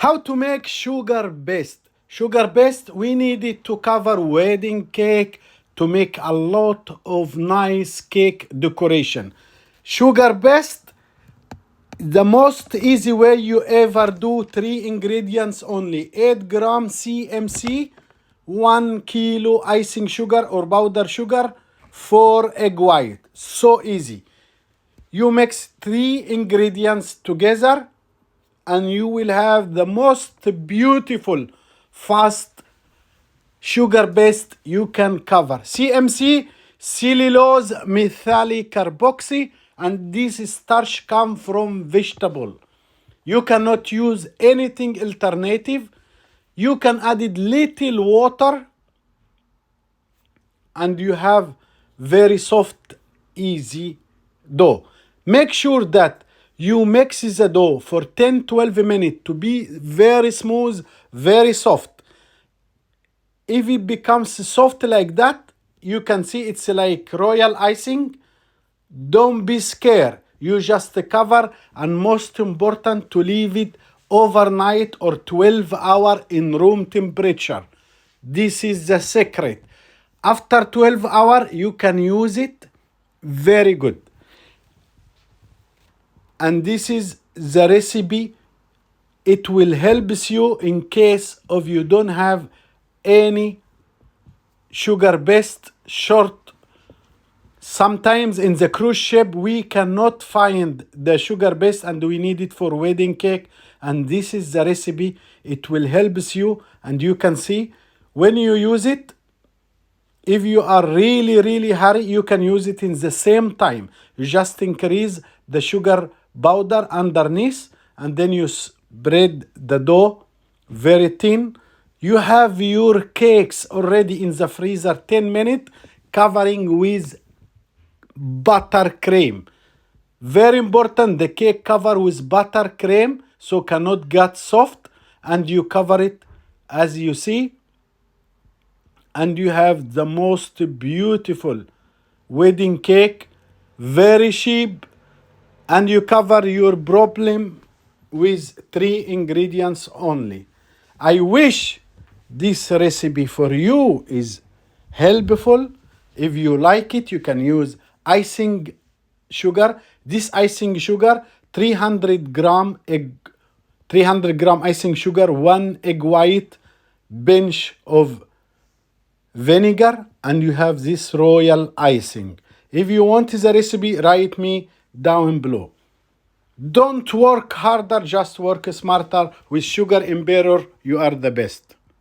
How to make sugar paste? Sugar paste, we needed to cover wedding cake to make a lot of nice cake decoration. Sugar paste, the most easy way you ever do, 3 ingredients only: 8 gram CMC, 1 kilo icing sugar or powder sugar, 4 egg white. So easy. You mix 3 ingredients together and you will have the most beautiful, fast sugar paste you can cover. CMC, cellulose methyl carboxy, and this starch come from vegetable. You cannot use anything alternative. You can add little water and you have very soft, easy dough. Make sure that you mix the dough for 10-12 minutes to be very smooth, very soft. If it becomes soft like that, you can see it's like royal icing. Don't be scared. You just cover, and most important, to leave it overnight or 12 hours in room temperature. This is the secret. After 12 hours, you can use it very good. And this is the recipe. It will help you in case of you don't have any sugar paste short. Sometimes in the cruise ship we cannot find the sugar paste and we need it for wedding cake, and this is the recipe. It will help you, and you can see when you use it, if you are really hurry, you can use it in the same time. You just increase the sugar powder underneath and then you spread the dough very thin. You have your cakes already in the freezer 10 minutes, covering with buttercream. Very important, the cake cover with buttercream so cannot get soft, and you cover it as you see, and you have the most beautiful wedding cake, very cheap, and you cover your problem with 3 ingredients only. I wish this recipe for you is helpful. If you like it, you can use icing sugar. This icing sugar, 300 gram icing sugar, 1 egg white, pinch of vinegar, and you have this royal icing. If you want the recipe, write me down below. Don't work harder, just work smarter. With Sugar Emperor, you are the best.